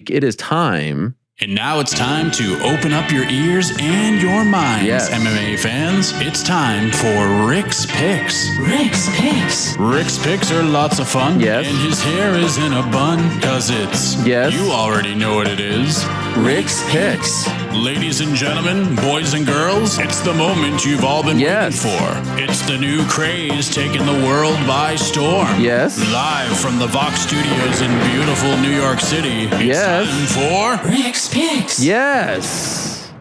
week, it is time. And now it's time to open up your ears and your minds, MMA fans. It's time for Ric's Pics. Ric's Pics. Ric's Pics are lots of fun. Yes. And his hair is in a bun, because it's... Yes. You already know what it is. Ric's Pics. Ladies and gentlemen, boys and girls, it's the moment you've all been waiting for. It's the new craze taking the world by storm. Yes. Live from the Vox Studios in beautiful New York City. It's time for... Ric's Pics. Yes.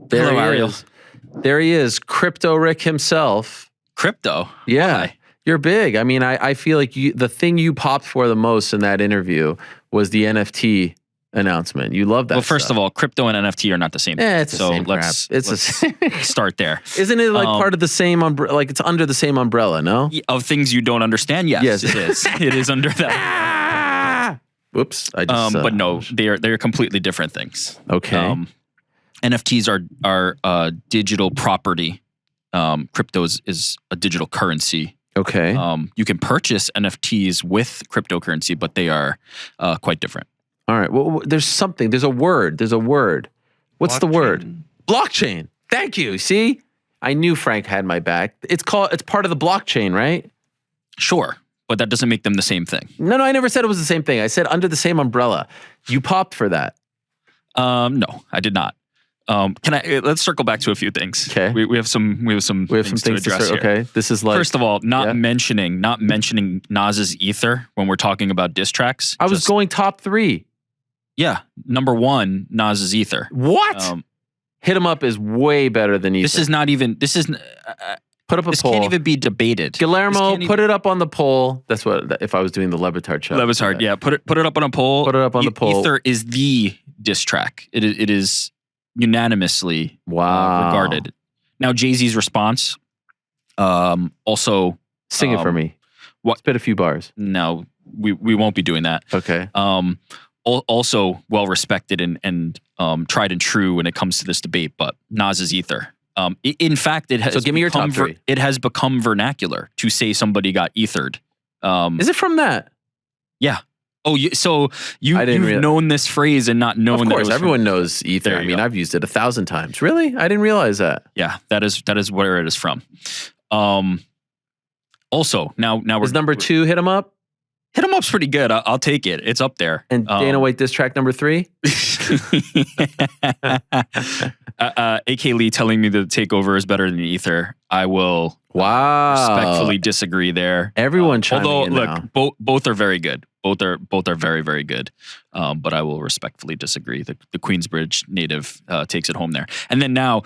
There Hello, he Ariel. is. There he is, Crypto Rick himself. Crypto? Yeah. Why? You're big. I mean, I feel like the thing you popped for the most in that interview was the NFT announcement. You love that. Well, first stuff. of all, crypto and NFT are not the same thing. It's the same let's, crap. It's let's the same. start there. Isn't it like part of the same umbrella? Like it's under the same umbrella, no? Of things you don't understand, yes. It is. It is under that. Whoops. I just, but no, they're completely different things. Okay. NFTs are digital property. Crypto is a digital currency. Okay. You can purchase NFTs with cryptocurrency, but they are quite different. All right. Well, there's something. There's a word. What's the word? Blockchain. Thank you. See? I knew Frank had my back. It's part of the blockchain, right? Sure, but that doesn't make them the same thing. No, I never said it was the same thing. I said under the same umbrella. You popped for that. No, I did not. Let's circle back to a few things. Okay. We have some things to address here. Okay. This is like, first of all, not mentioning Nas's ether when we're talking about diss tracks. I was going top 3. Yeah, number 1, Nas's ether. What? Hit 'em up is way better than ether. This is not even. This is. Put up a this poll. Can't even be debated. Guillermo, put it up on the poll. That's what if I was doing the Levitard show. Levitard, yeah. Put it up on a poll. Put it up on the poll. Ether is the diss track. It is unanimously regarded. Now Jay-Z's response, also sing it for me. Spit a few bars. No, we won't be doing that. Okay. Also well respected and tried and true when it comes to this debate, but Nas's ether. In fact, it has. So give me your top 3. It has become vernacular to say somebody got ethered. Is it from that? Yeah. Oh, you've known this phrase and not known. Of course, everyone knows ether. I mean, I've used it 1,000 times. Really? I didn't realize that. Yeah, that is where it is from. Also, now we're is number 2 hit 'em up? Hit 'em up's pretty good. I'll take it. It's up there. And Dana White diss track number 3? AK Lee telling me the takeover is better than ether. I will respectfully disagree there. Everyone chiming in look, now. both are very good. Both are very, very good. But I will respectfully disagree. The Queensbridge native takes it home there. And then now,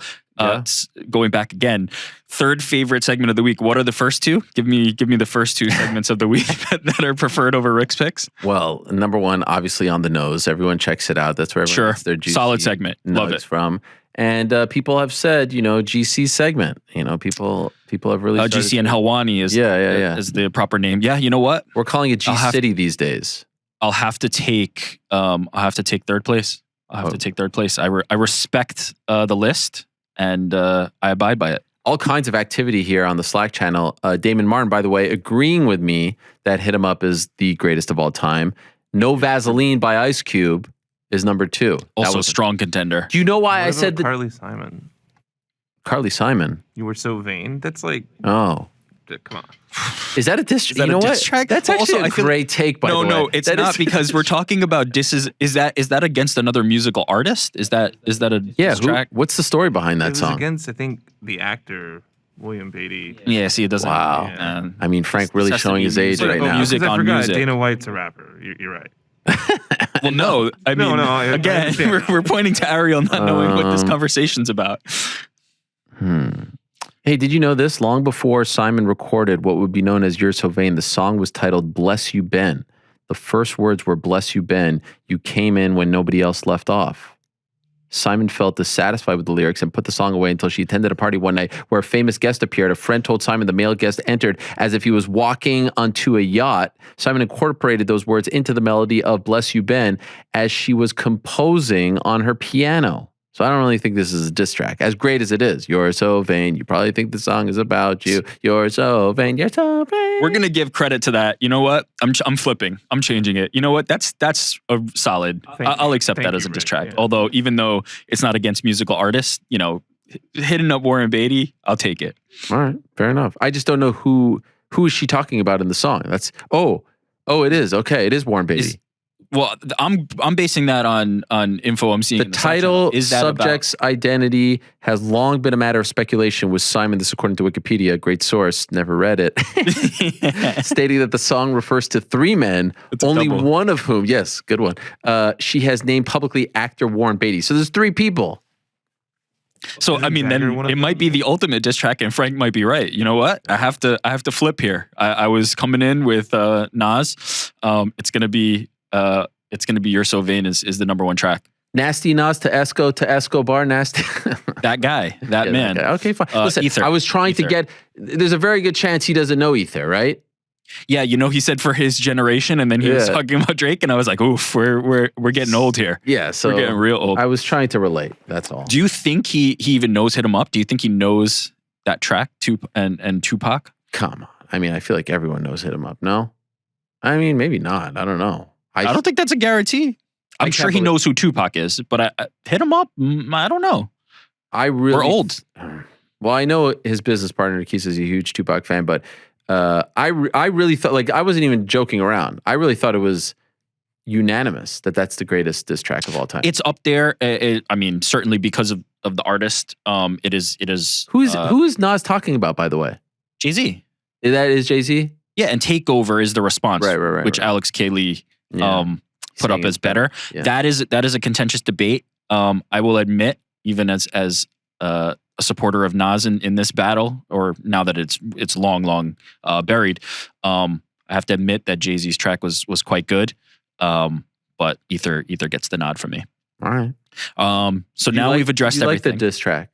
going back again, third favorite segment of the week. What are the first 2? Give me the first 2 segments of the week that are preferred over Rick's Picks. Well, number 1, obviously On the Nose. Everyone checks it out. That's where everyone gets their juicy solid segment. Love it from. And people have said, GC segment. People have really GC and Helwani is the proper name. Yeah, you know what? We're calling it G City these days. I'll have to take third place. I'll have to take third place. I respect the list and I abide by it. All kinds of activity here on the Slack channel. Damon Martin, by the way, agreeing with me that Hit 'em Up is the greatest of all time. No Vaseline by Ice Cube is number 2. Also a strong contender. Do you know why I said that? Carly Simon. Carly Simon. You were so vain. That's like. Oh. Come on. Is that a diss? You know what? Track? That's actually a great take. By the way, no, it's not because we're talking about disses. Is that against another musical artist? Is that a diss track? What's the story behind that song? Against, I think, the actor William Beatty. Yeah, see, it doesn't. Wow. Yeah. I mean, Frank really showing his age right now. Music on music. Dana White's a rapper. You're right. Well, no. I mean, again, we're pointing to Ariel not knowing what this conversation's about. Hey, did you know this? Long before Simon recorded what would be known as You're So Vain, the song was titled Bless You Ben. The first words were Bless You Ben. You came in when nobody else left off. Simon felt dissatisfied with the lyrics and put the song away until she attended a party one night where a famous guest appeared. A friend told Simon the male guest entered as if he was walking onto a yacht. Simon incorporated those words into the melody of Bless You Ben as she was composing on her piano. So I don't really think this is a diss track, as great as it is. You're so vain. You probably think the song is about you. You're so vain. You're so vain. We're gonna give credit to that. You know what? I'm flipping. I'm changing it. You know what? That's a solid. I'll accept that as a diss track. Yeah. Although even though it's not against musical artists, hitting up Warren Beatty, I'll take it. All right, fair enough. I just don't know who is she talking about in the song. That's it is. Okay, it is Warren Beatty. Well, I'm basing that on info I'm seeing. The in the title, is that subject's identity has long been a matter of speculation with Simon, this according to Wikipedia, great source, never read it, stating that the song refers to 3 men, only double. one of whom, yes, good one, she has named publicly actor Warren Beatty. So there's 3 people. So I mean, then it might be the ultimate diss track, and Frank might be right. You know what? I have to flip here. I was coming in with Nas. It's gonna be You're So Vain is the number 1 track. Nasty Nas to Escobar, nasty. That guy, that man. Okay, fine. Listen, Ether. I was trying to get. There's a very good chance he doesn't know Ether, right? Yeah, he said for his generation, and then he was talking about Drake, and I was like, oof, we're getting old here. Yeah, so we're getting real old. I was trying to relate. That's all. Do you think he even knows Hit 'Em Up? Do you think he knows that track, and Tupac? Come on. I mean, I feel like everyone knows Hit 'Em Up. No, I mean maybe not. I don't know. I don't think that's a guarantee. I'm sure he knows who Tupac is, but I Hit 'Em Up, I don't know. We're old. Well, I know his business partner Keith is a huge Tupac fan, but I really thought, like, I wasn't even joking around. I really thought it was unanimous that that's the greatest diss track of all time. It's up there. I mean, certainly because of the artist. It is. Who is Nas talking about, by the way? Jay-Z. That is Jay-Z? Yeah, and Takeover is the response, right, which Alex Cayley put up as better. Yeah. That is a contentious debate. I will admit, even as a supporter of Nas in this battle, or now that it's long buried, I have to admit that Jay-Z's track was quite good. But Ether gets the nod from me. All right. So now we've addressed everything. You like the diss track?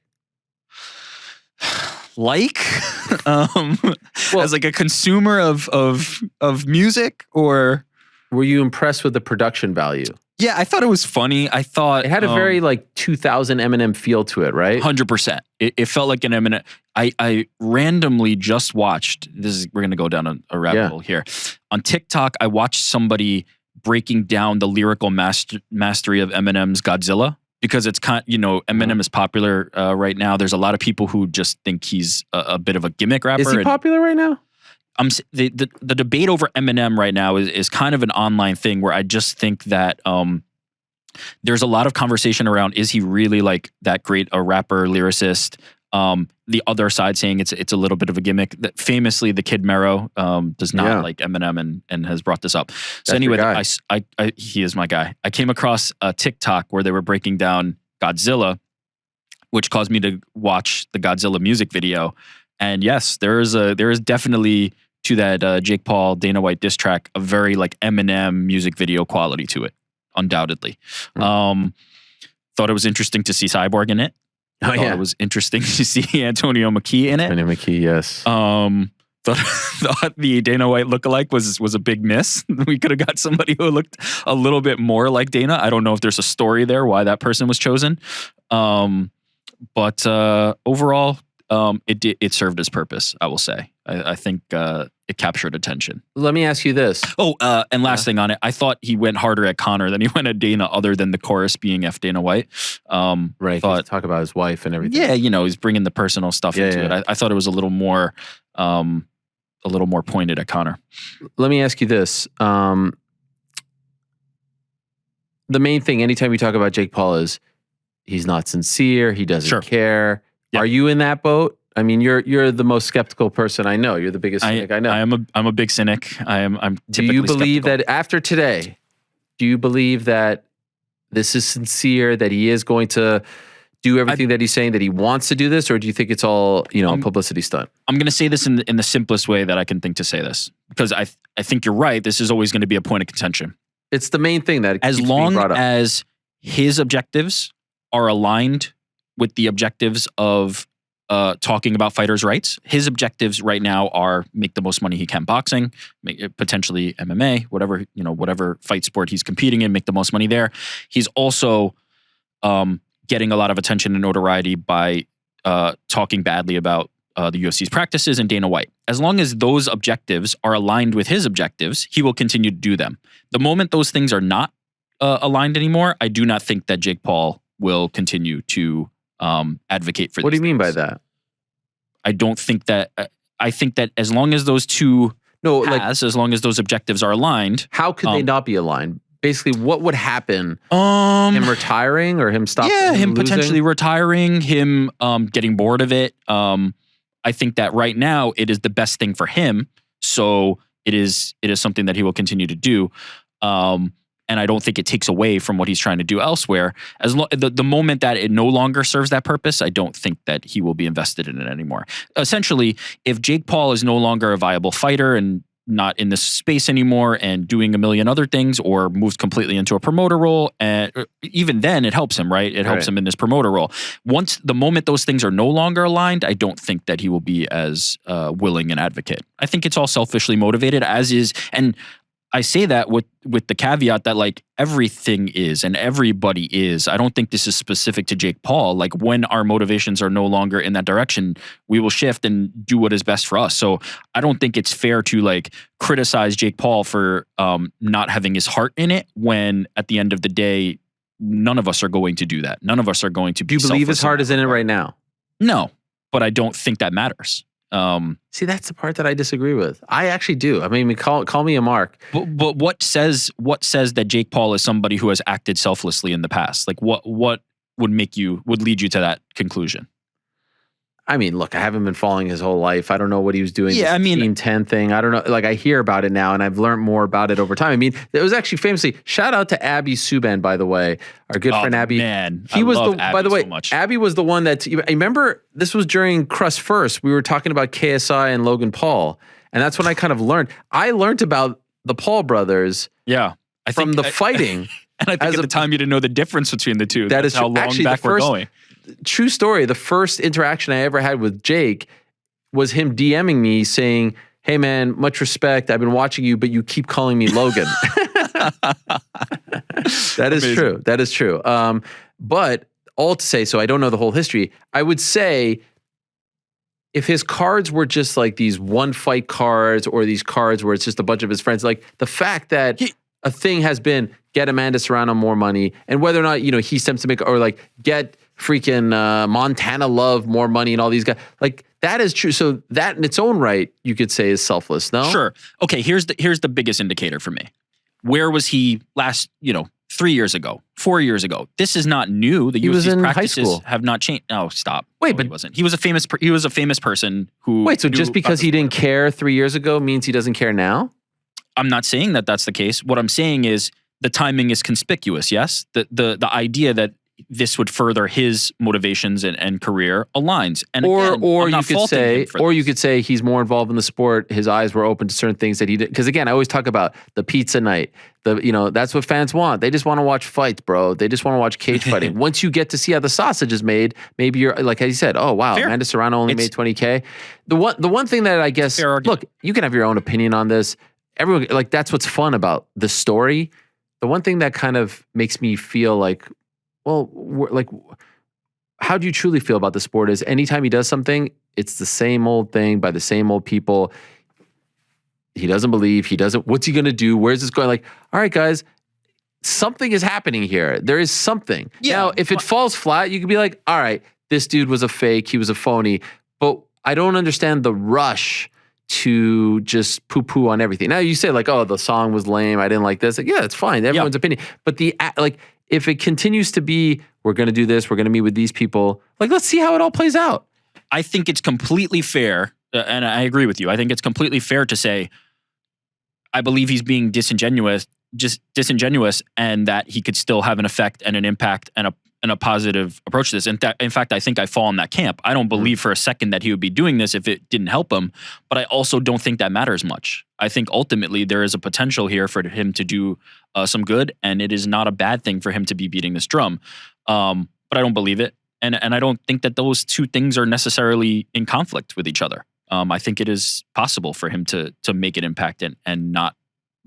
As like a consumer of music, or were you impressed with the production value? Yeah, I thought it was funny. I thought it had a very 2000 Eminem feel to it, right? 100%. It felt like an Eminem. I randomly just watched. We're gonna go down a rabbit hole here. On TikTok, I watched somebody breaking down the lyrical mastery of Eminem's Godzilla, because it's Eminem is popular right now. There's a lot of people who just think he's a bit of a gimmick rapper. Is he popular right now? The debate over Eminem right now is kind of an online thing where I just think that there's a lot of conversation around, is he really like that great a rapper, lyricist? The other side saying it's a little bit of a gimmick. That famously, the Kid Mero does not like Eminem and has brought this up. So anyway, he is my guy. I came across a TikTok where they were breaking down Godzilla, which caused me to watch the Godzilla music video. And yes, there is definitely to that Jake Paul, Dana White diss track, a very Eminem music video quality to it, undoubtedly. Thought it was interesting to see Cyborg in it. Thought it was interesting to see Antonio McKee in it. Antonio McKee, yes. Thought the Dana White lookalike was a big miss. We could have got somebody who looked a little bit more like Dana. I don't know if there's a story there why that person was chosen. But overall, it served its purpose, I will say. I think it captured attention. Let me ask you this. And last thing on it, I thought he went harder at Connor than he went at Dana, other than the chorus being F Dana White. Right, talk about his wife and everything. Yeah, he's bringing the personal stuff into it. I thought it was a little more pointed at Connor. Let me ask you this. The main thing, anytime you talk about Jake Paul, is he's not sincere, he doesn't care. Yep. Are you in that boat? I mean, you're the most skeptical person I know. You're the biggest cynic I know. I'm a big cynic. I'm typically Do you believe skeptical. that after today, do you believe that this is sincere, that he is going to do everything that he's saying, that he wants to do this, or do you think it's all, publicity stunt? I'm going to say this in the simplest way that I can think to say this, because I think you're right. This is always going to be a point of contention. It's the main thing that as keeps long being brought up. as his objectives are aligned with the objectives of talking about fighters' rights. His objectives right now are make the most money he can boxing, potentially MMA, whatever fight sport he's competing in, make the most money there. He's also getting a lot of attention and notoriety by talking badly about the UFC's practices and Dana White. As long as those objectives are aligned with his objectives, he will continue to do them. The moment those things are not aligned anymore, I do not think that Jake Paul will continue to advocate for. What do you mean by things. that? I don't think that. I think that as long as those two paths, as long as those objectives are aligned, how could they not be aligned? Basically, what would happen? Him retiring or him stopping? Yeah, him losing? potentially retiring, him getting bored of it. I think that right now it is the best thing for him. So it is something that he will continue to do. And I don't think it takes away from what he's trying to do elsewhere. The moment that it no longer serves that purpose, I don't think that he will be invested in it anymore. Essentially, if Jake Paul is no longer a viable fighter and not in this space anymore and doing a million other things, or moves completely into a promoter role, and even then it helps him, right? It helps him in this promoter role. The moment those things are no longer aligned, I don't think that he will be as willing an advocate. I think it's all selfishly motivated, as is, and I say that with the caveat that like everything is and everybody is. I don't think this is specific to Jake Paul. Like when our motivations are no longer in that direction, we will shift and do what is best for us. So I don't think it's fair to like criticize Jake Paul for not having his heart in it, when at the end of the day, none of us are going to do that. None of us are going to be. Do you believe his heart is in it right now? No, but I don't think that matters. See, that's the part that I disagree with. I actually do. I mean, call me a mark. But what says that Jake Paul is somebody who has acted selflessly in the past? Like what would lead you to that conclusion? I mean, look, I haven't been following his whole life. I don't know what he was doing. Yeah, I mean, Team 10 thing. I don't know. Like I hear about it now, and I've learned more about it over time. I mean, it was actually famously, shout out to Abby Subban, by the way, our good friend Abby. Man, he was love the. Abby by the way, so much. Abby was the one that. I remember this was during Crust First. We were talking about KSI and Logan Paul, and that's when I kind of learned. I learned about the Paul brothers. Yeah, from the fighting. And I think at the time you didn't know the difference between the two. That's how long actually, back we're going. True story. The first interaction I ever had with Jake was him DMing me saying, "Hey man, much respect. I've been watching you, but you keep calling me Logan." That is true. That is true. But all to say, so I don't know the whole history. I would say if his cards were just like these one fight cards, or these cards where it's just a bunch of his friends, like the fact that a thing has been get Amanda Serrano more money, and whether or not, he steps to make, or like get freaking Montana Love more money, and all these guys, like that is true. So that in its own right, you could say is selfless. No, sure. Okay, here's the biggest indicator for me. Where was he last? 3 years ago, 4 years ago. This is not new. The UFC's practices have not changed. Oh, stop. Wait, no, but he wasn't. He was a famous person who. Wait, so just because he didn't care 3 years ago means he doesn't care now? I'm not saying that that's the case. What I'm saying is the timing is conspicuous. Yes, the idea that this would further his motivations and career aligns. And or you could say he's more involved in the sport. His eyes were open to certain things that he did. Because again, I always talk about the pizza night. That's what fans want. They just want to watch fights, bro. They just want to watch cage fighting. Once you get to see how the sausage is made, maybe you're like, as you said, oh wow, Amanda Serrano only made $20K. The one thing that I guess, look, you can have your own opinion on this. Everyone, like, that's what's fun about the story. The one thing that kind of makes me feel like, well, like, how do you truly feel about the sport is anytime he does something, it's the same old thing by the same old people. He doesn't believe, what's he going to do? Where's this going? Like, all right, guys, something is happening here. There is something. Yeah, now, if it falls flat, you could be like, all right, this dude was a fake. He was a phony. But I don't understand the rush to just poo-poo on everything. Now, you say like, oh, the song was lame. I didn't like this. Like, yeah, it's fine. Everyone's opinion. But if it continues to be, we're going to do this, we're going to meet with these people, like, let's see how it all plays out. I think it's completely fair, and I agree with you. I think it's completely fair to say, I believe he's being disingenuous, and that he could still have an effect and an impact and a positive approach to this. In fact, I think I fall in that camp. I don't believe for a second that he would be doing this if it didn't help him, but I also don't think that matters much. I think ultimately there is a potential here for him to do some good, and it is not a bad thing for him to be beating this drum. But I don't believe it, and I don't think that those two things are necessarily in conflict with each other. I think it is possible for him to make an impact and not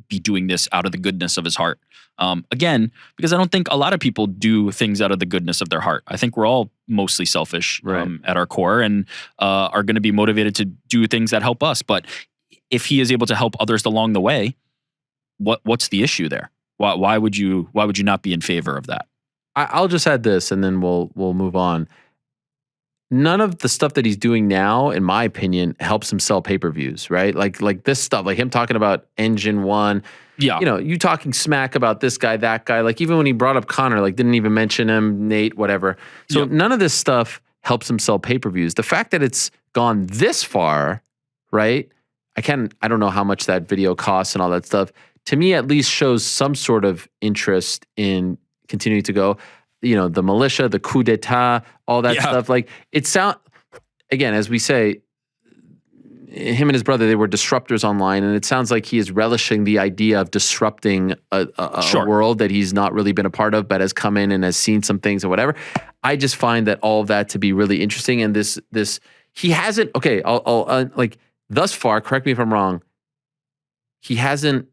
be doing this out of the goodness of his heart. Again, because I don't think a lot of people do things out of the goodness of their heart. I think we're all mostly selfish at our core and are going to be motivated to do things that help us. But if he is able to help others along the way, what's the issue there? Why would you not be in favor of that? I'll just add this, and then we'll move on. None of the stuff that he's doing now, in my opinion, helps him sell pay-per-views, right? Like this stuff, like him talking about Engine 1. Yeah. You know, you talking smack about this guy, that guy. Like even when he brought up Connor, like didn't even mention him, Nate, whatever. So none of this stuff helps him sell pay-per-views. The fact that it's gone this far, right? I don't know how much that video costs and all that stuff. To me, at least shows some sort of interest in continuing to go. You know, the militia, the coup d'etat, all that stuff. Like again, as we say, him and his brother, they were disruptors online, and it sounds like he is relishing the idea of disrupting a world that he's not really been a part of, but has come in and has seen some things or whatever. I just find that all of that to be really interesting. And this he hasn't. Okay, I'll like thus far. Correct me if I'm wrong. He hasn't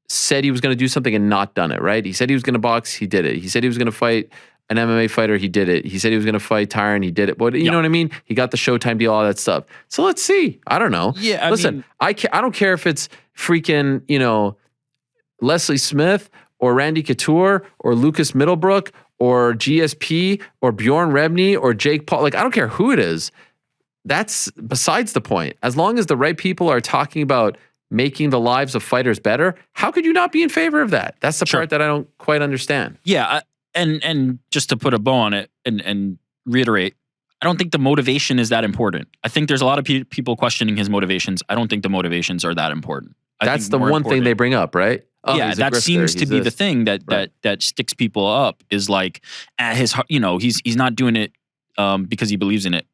said he was going to do something and not done it, right? He said he was going to box, he did it. He said he was going to fight an MMA fighter, he did it. He said he was going to fight Tyron, he did it. But you know what I mean? He got the Showtime deal, all that stuff. So let's see. I don't know. Yeah, Listen, I don't care if it's freaking, you know, Leslie Smith or Randy Couture or Lucas Middlebrook or GSP or Bjorn Rebney or Jake Paul. Like, I don't care who it is. That's besides the point. As long as the right people are talking about making the lives of fighters better, how could you not be in favor of that? That's the part that I don't quite understand. Yeah, and just to put a bow on it and reiterate, I don't think the motivation is that important. I think there's a lot of people questioning his motivations. I don't think the motivations are that important. That's the one thing they bring up, right? Oh, yeah, that seems to be the thing that sticks people up is like his, you know, he's not doing it because he believes in it.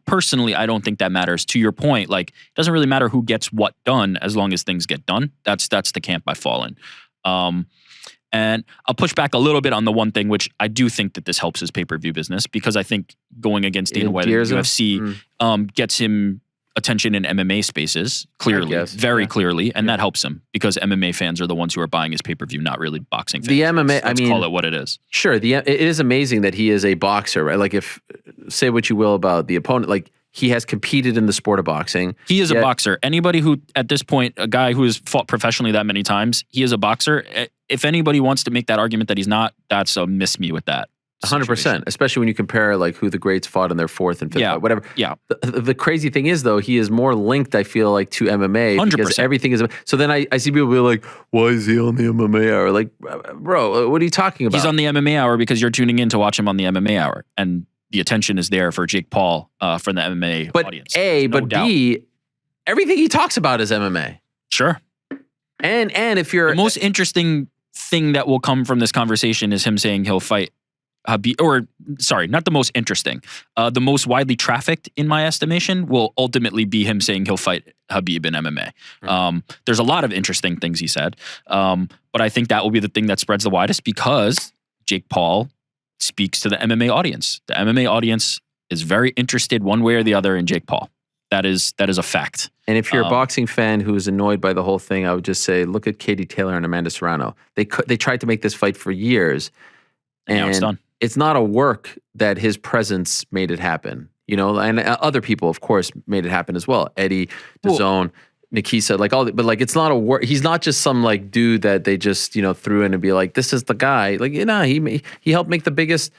Personally, I don't think that matters. To your point, like, it doesn't really matter who gets what done as long as things get done. That's the camp I fall in. And I'll push back a little bit on the one thing, which I do think that this helps his pay-per-view business, because I think going against Dana White in the UFC gets him attention in MMA spaces, clearly, very clearly, and that helps him because MMA fans are the ones who are buying his pay-per-view, not really boxing fans. The MMA, let's call it what it is. Sure, it is amazing that he is a boxer, right? Like, if say what you will about the opponent, like he has competed in the sport of boxing. He is a boxer. Anybody who, at this point, a guy who has fought professionally that many times, he is a boxer. If anybody wants to make that argument that he's not, that's a miss me with that. 100%, especially when you compare like who the greats fought in their fourth and fifth fight, whatever. Yeah. The crazy thing is, though, he is more linked, I feel like, to MMA 100%. because everything is. So then I see people be like, "Why is he on the MMA hour?" Like, bro, what are you talking about? He's on the MMA hour because you're tuning in to watch him on the MMA hour, and the attention is there for Jake Paul from the MMA audience. But B, everything he talks about is MMA. Sure. And if you're the most interesting thing that will come from this conversation is him saying he'll fight Habib, or sorry, not the most interesting. The most widely trafficked, in my estimation, will ultimately be him saying he'll fight Habib in MMA. There's a lot of interesting things he said, but I think that will be the thing that spreads the widest because Jake Paul speaks to the MMA audience. The MMA audience is very interested one way or the other in Jake Paul. That is a fact. And if you're a boxing fan who is annoyed by the whole thing, I would just say, look at Katie Taylor and Amanda Serrano. They tried to make this fight for years, and now it's done. It's not a work that his presence made it happen, you know, and other people, of course, made it happen as well. Eddie, DAZN, Nikisa, like but like it's not a work. He's not just some like dude that they just, you know, threw in and be like, this is the guy. Like, you know, he helped make the biggest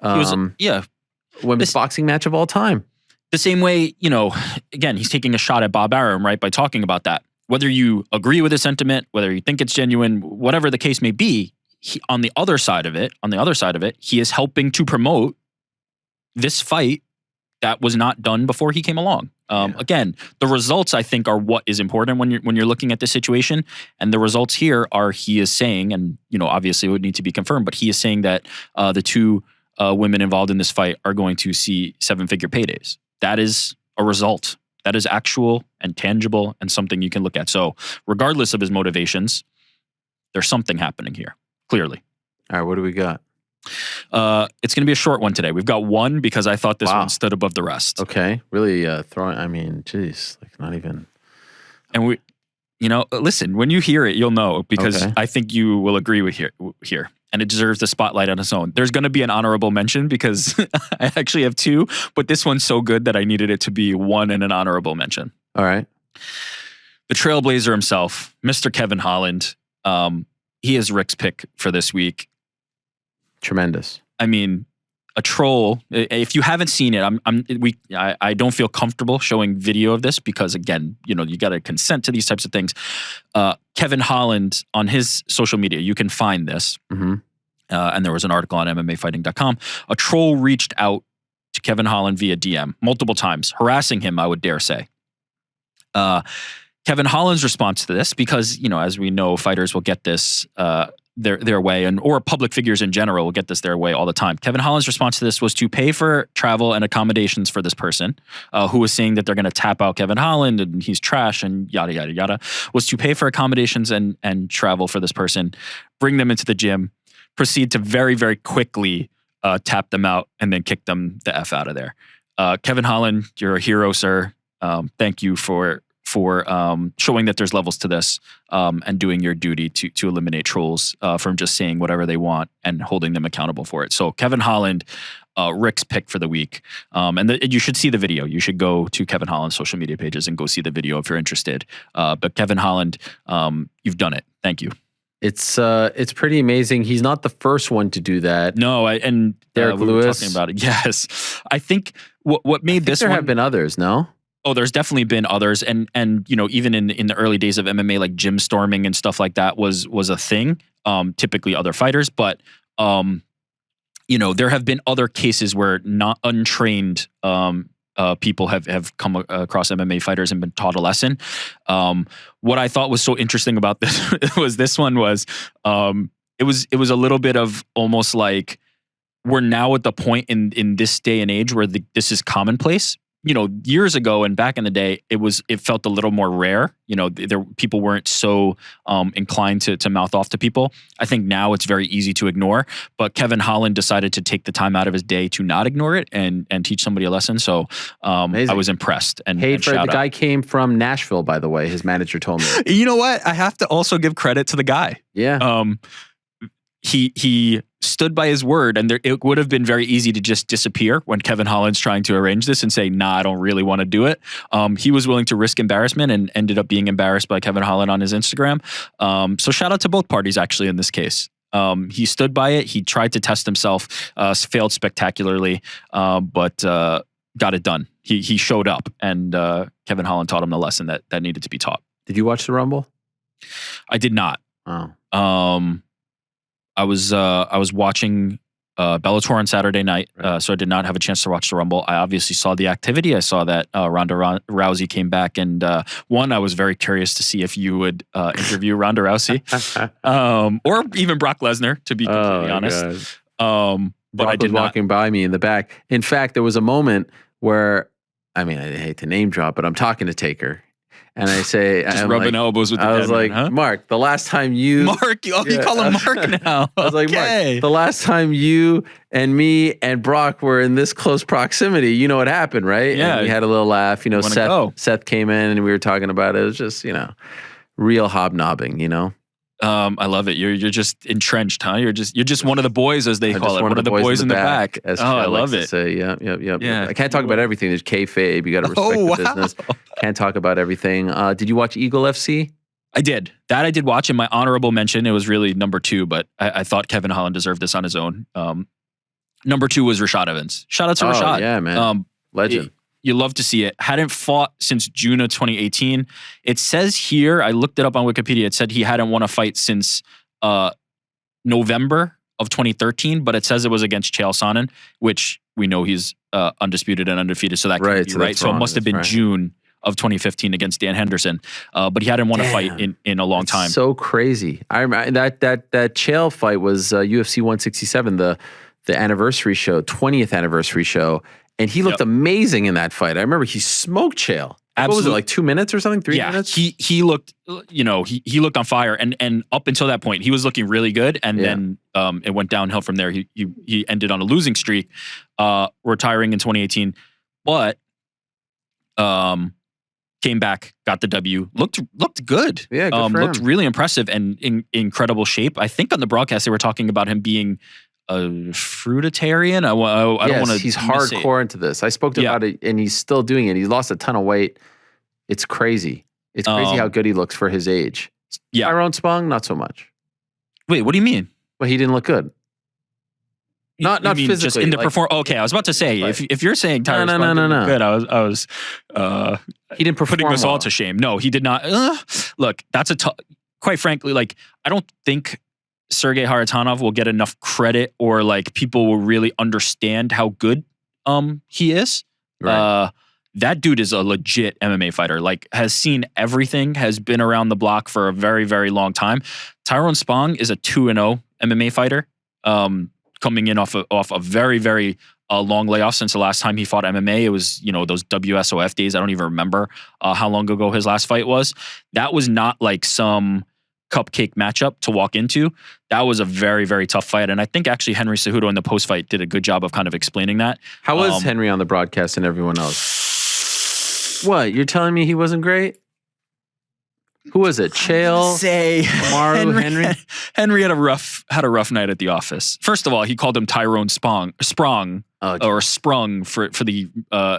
women's boxing match of all time. The same way, you know, again, he's taking a shot at Bob Arum, right, by talking about that. Whether you agree with his sentiment, whether you think it's genuine, whatever the case may be, on the other side of it, he is helping to promote this fight that was not done before he came along. Again, the results, I think, are what is important when you're looking at this situation. And the results here are, he is saying, and you know, obviously it would need to be confirmed, but he is saying that the two women involved in this fight are going to see 7-figure paydays. That is a result. That is actual and tangible and something you can look at. So regardless of his motivations, there's something happening here, clearly. All right, what do we got? It's going to be a short one today. We've got one because I thought this one stood above the rest. Okay, really throwing, I mean, geez, like not even. And listen, when you hear it, you'll know, because Okay. I think you will agree with here. And it deserves the spotlight on its own. There's going to be an honorable mention because I actually have two, but this one's so good that I needed it to be one and an honorable mention. All right. The trailblazer himself, Mr. Kevin Holland. He is Rick's pick for this week. Tremendous. I mean, a troll. If you haven't seen it, I don't feel comfortable showing video of this because, again, you got to consent to these types of things. Kevin Holland, on his social media, you can find this. Mm-hmm. And there was an article on MMAfighting.com. A troll reached out to Kevin Holland via DM multiple times, harassing him, I would dare say. Kevin Holland's response to this, because, as we know, fighters will get this their way, or public figures in general will get this their way all the time. Kevin Holland's response to this was to pay for travel and accommodations for this person, who was saying that they're going to tap out Kevin Holland and he's trash and yada, yada, yada, was to pay for accommodations and travel for this person, bring them into the gym, proceed to very, very quickly tap them out and then kick them the F out of there. Kevin Holland, you're a hero, sir. Thank you for showing that there's levels to this, and doing your duty to eliminate trolls from just saying whatever they want and holding them accountable for it. So Kevin Holland, Rick's pick for the week. And you should see the video. You should go to Kevin Holland's social media pages and go see the video if you're interested. But Kevin Holland, you've done it. Thank you. It's pretty amazing. He's not the first one to do that. No, Derek we were Lewis. talking about it. Yes. I think what made this there one... have been others, no? Oh, there's definitely been others, and even in the early days of MMA, like gym storming and stuff like that was a thing. Typically other fighters, but there have been other cases where not untrained people have come across MMA fighters and been taught a lesson. What I thought was so interesting about this was it was a little bit of almost like we're now at the point in this day and age where this is commonplace. Years ago and back in the day, it felt a little more rare. People weren't so inclined to mouth off to people. I think now it's very easy to ignore. But Kevin Holland decided to take the time out of his day to not ignore it and teach somebody a lesson. So I was impressed. And the guy came from Nashville, by the way. His manager told me. You know what? I have to also give credit to the guy. Yeah. He stood by his word, and it would have been very easy to just disappear when Kevin Holland's trying to arrange this and say, nah, I don't really want to do it. He was willing to risk embarrassment and ended up being embarrassed by Kevin Holland on his Instagram. So shout out to both parties, actually, in this case. He stood by it. He tried to test himself, failed spectacularly, but got it done. He showed up, and Kevin Holland taught him the lesson that needed to be taught. Did you watch the Rumble? I did not. Oh. I was watching Bellator on Saturday night, so I did not have a chance to watch the Rumble. I obviously saw the activity. I saw that Ronda Rousey came back, and I was very curious to see if you would interview Ronda Rousey, or even Brock Lesnar, to be completely honest. But Brock I did was walking by me in the back. In fact, there was a moment where, I hate to name drop, but I'm talking to Taker. And I say, just rubbing elbows with the I was like, man, huh? Mark, the last time you... Mark, you call him Mark now. I was like, Mark, the last time you and me and Brock were in this close proximity, you know what happened, right? Yeah. And we had a little laugh. Seth came in and we were talking about it. It was just, real hobnobbing, I love it. You're just entrenched, huh? You're just one of the boys, as they call it. One of the boys in the back. I love it. Yeah. I can't talk about everything. There's kayfabe. You got to respect the business. Can't talk about everything. Did you watch Eagle FC? I did. That I did watch. In my honorable mention, it was really number 2, but I thought Kevin Holland deserved this on his own. Number 2 was Rashad Evans. Shout out to Rashad. Yeah, man. Legend. You love to see it. Hadn't fought since June of 2018. It says here, I looked it up on Wikipedia, it said he hadn't won a fight since November of 2013, but it says it was against Chael Sonnen, which we know he's undisputed and undefeated, so that can't be right. So it must have been June of 2015 against Dan Henderson. But he hadn't won a fight in a long time. So crazy. I remember that Chael fight was UFC 167, the anniversary show, 20th anniversary show. And he looked amazing in that fight. I remember he smoked Chael. Absolutely. What was it, like 2 minutes or something? 3 minutes? He looked, he looked on fire. And up until that point, he was looking really good. And then it went downhill from there. He ended on a losing streak, retiring in 2018. But came back, got the W, looked good. Yeah, good for looked him. really impressive and in incredible shape. I think on the broadcast they were talking about him being a fruitarian. I don't want to. He's hardcore into this. I spoke to him about it, and he's still doing it. He lost a ton of weight. It's crazy. It's crazy how good he looks for his age. Yeah. Tyrone Spong, not so much. Wait, what do you mean? Well, he didn't look good. Not you mean physically. just in the like, perform. Okay, I was about to say if you're saying Tyrone No. Spong didn't look good, I was he didn't perform putting us all well. to shame. No, he did not. Look, that's quite frankly, like I don't think Sergey Haratonov will get enough credit or like people will really understand how good he is. Right. That dude is a legit MMA fighter. Like has seen everything, has been around the block for a very, very long time. Tyrone Spong is a 2-0 MMA fighter. Coming in off a very, very long layoff since the last time he fought MMA. It was, those WSOF days. I don't even remember how long ago his last fight was. That was not like some cupcake matchup to walk into. That was a very, very tough fight. And I think actually Henry Cejudo in the post-fight did a good job of kind of explaining that. How was Henry on the broadcast and everyone else? What? You're telling me he wasn't great? Who was it? Chael? Kamaru, Henry? Henry had a rough night at the office. First of all, he called him Tyrone Sprung for the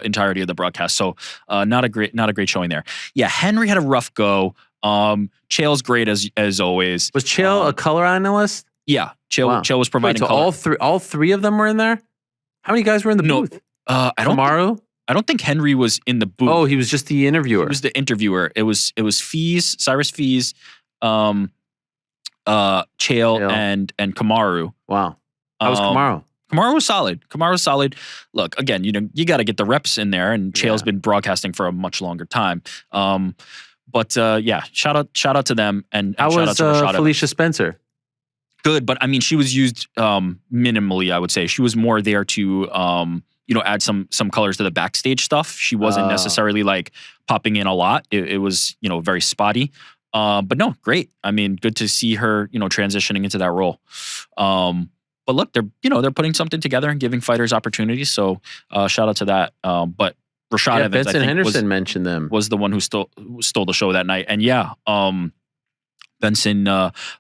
entirety of the broadcast. So not a great showing there. Yeah, Henry had a rough go. Chael's great as always. Was Chael a color analyst? Yeah, Chael was providing color. color. All three of them were in there? How many guys were in the booth? I don't think Henry was in the booth. Oh, he was just the interviewer. He was the interviewer. It was Cyrus Fees, Chael, and Kamaru. Wow. How was Kamaru? Kamaru was solid. Look, again, you got to get the reps in there, and Chael's been broadcasting for a much longer time. But shout out to them, and how shout was out to Rashad Felicia Spencer? Good, but I mean, she was used minimally. I would say she was more there to add some colors to the backstage stuff. She wasn't necessarily like popping in a lot. It was very spotty. But no, great. I mean, good to see her transitioning into that role. But look, they're putting something together and giving fighters opportunities. So shout out to that. But Rashad Evans, Benson Henderson mentioned them. Was the one who stole the show that night. And Benson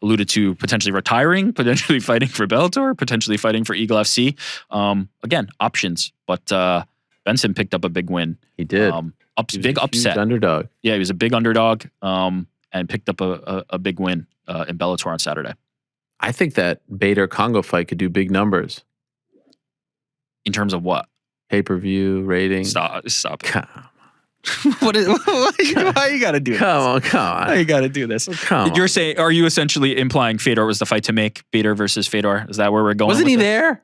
alluded to potentially retiring, potentially fighting for Bellator, potentially fighting for Eagle FC. Again, options. But Benson picked up a big win. He did. Big upset. Underdog. Yeah, he was a big underdog and picked up a big win in Bellator on Saturday. I think that Bader-Congo fight could do big numbers. In terms of what? Pay-per-view, ratings. Stop. Come on. Why you gotta do this? Come on. Why you gotta do this? Come on. Are you essentially implying Fedor was the fight to make? Bader versus Fedor? Is that where we're going? Wasn't he there?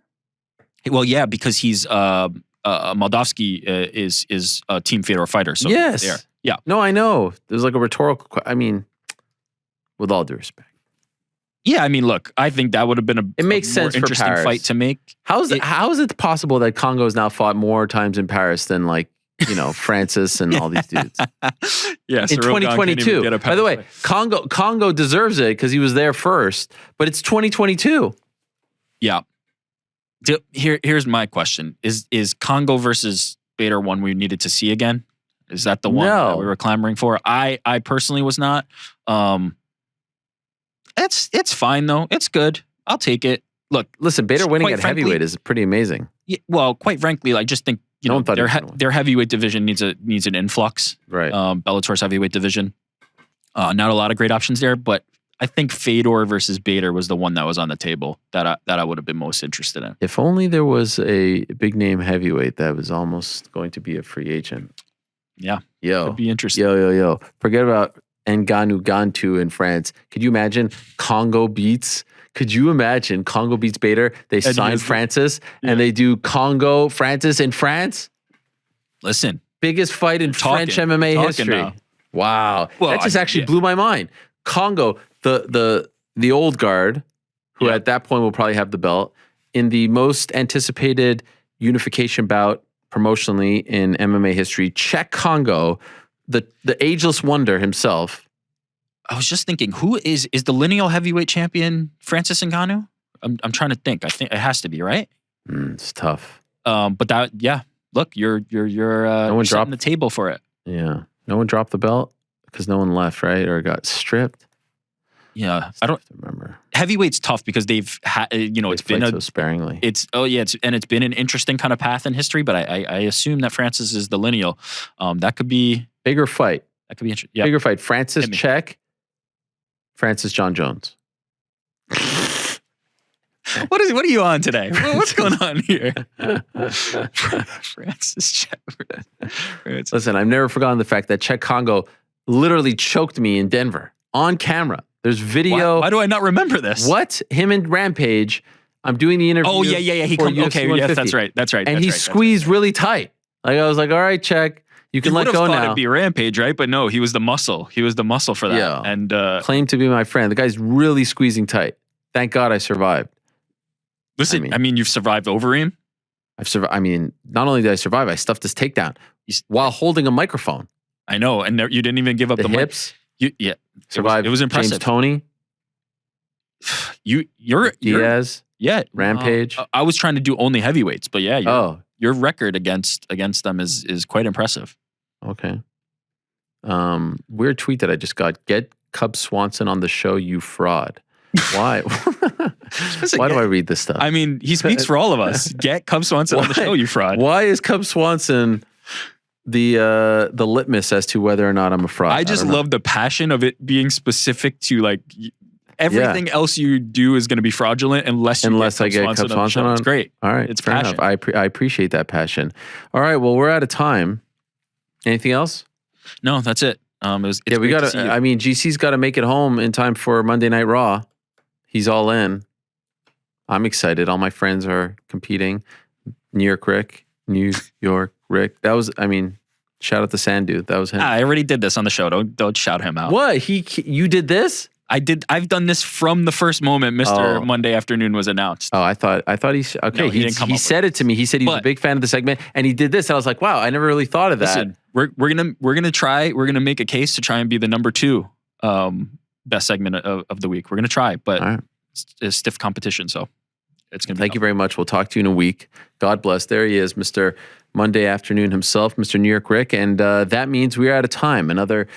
Well, yeah, because he's Moldavsky is a Team Fedor fighter. So yes. he's there. Yeah. No, I know. There's like a rhetorical. I mean, with all due respect. Yeah, I mean, look, I think that would have been it makes sense more interesting for Paris. fight to make. How is it possible that Congo's now fought more times in Paris than like Francis and all these dudes? Yeah, in 2022. By the way, Congo deserves it because he was there first, but it's 2022. Yeah. Here's my question: Is Congo versus Bader one we needed to see again? Is that the one that we were clamoring for? I personally was not. It's fine though. It's good. I'll take it. Look, listen, Bader winning at heavyweight is pretty amazing. Yeah, well, quite frankly, I just think their heavyweight division needs an influx. Right. Bellator's heavyweight division. Not a lot of great options there, but I think Fedor versus Bader was the one that was on the table that I would have been most interested in. If only there was a big name heavyweight that was almost going to be a free agent. Yeah. Could be interesting. Yo. Forget about Ngannou Gantu in France. Could you imagine Congo beats? Could you imagine Congo beats Bader? They sign Francis and they do Congo Francis in France. Listen, biggest fight in French MMA history. Now. Wow, that just actually blew my mind. Congo, the old guard, who at that point will probably have the belt, in the most anticipated unification bout promotionally in MMA history. Czech Congo, the ageless wonder himself. I was just thinking, who is the lineal heavyweight champion Francis Ngannou? I'm trying to think. I think it has to be, right? It's tough. But that, yeah. Look, you're setting the table for it. Yeah. No one dropped the belt because no one left, right? Or got stripped. Yeah, I don't remember. Heavyweight's tough because they've had, it's been so sparingly. It's been an interesting kind of path in history. But I assume that Francis is the lineal. That could be bigger fight. That could be interesting. Yeah. Bigger fight. Francis Check. Francis John Jones. What are you on today? What's going on here? Francis Check. Listen, I've never forgotten the fact that Czech Congo literally choked me in Denver on camera. There's video. Why do I not remember this? What? Him and Rampage. I'm doing the interview. Oh, yeah. He comes. Okay, yes, that's right. And he squeezed really tight. Like, I was like, all right, Czech, you can let go now. It'd be Rampage, right? But no, he was the muscle. He was the muscle for that. Yeah. And claimed to be my friend. The guy's really squeezing tight. Thank God I survived. Listen, I mean you've survived Overeem. I've survived. I mean, not only did I survive, I stuffed his takedown while holding a microphone. I know, and you didn't even give up the hips. Survived. It was impressive. James Toney. You're Diaz. Yeah, Rampage. I was trying to do only heavyweights, but yeah, your record against them is quite impressive. Okay. Weird tweet that I just got. Get Cub Swanson on the show, you fraud. Why? Why do I read this stuff? I mean, he speaks for all of us. Get Cub Swanson on the show, you fraud. Why is Cub Swanson the litmus as to whether or not I'm a fraud? I just love the passion of it being specific to like everything else you do is going to be fraudulent unless I get Cub Swanson on. It's great. All right, it's fair enough. I appreciate that passion. All right, well, we're out of time. Anything else? No, that's it. We got to. I mean, GC's got to make it home in time for Monday Night Raw. He's all in. I'm excited. All my friends are competing. NewYorkRic. That was, shout out to Sandu. That was him. I already did this on the show. Don't shout him out. What? You did this? I've done this from the first moment Mr. Monday Afternoon was announced. Oh, I thought he okay. No, he said it to me. He said he was a big fan of the segment and he did this. I was like, wow, I never really thought of that. Listen, we're gonna make a case to try and be the number 2 best segment of the week. We're gonna try, but it's stiff competition, so it's gonna be Thank you very much. We'll talk to you in a week. God bless. There he is, Mr. Monday Afternoon himself, Mr. NewYorkRic, and that means we're out of time. Another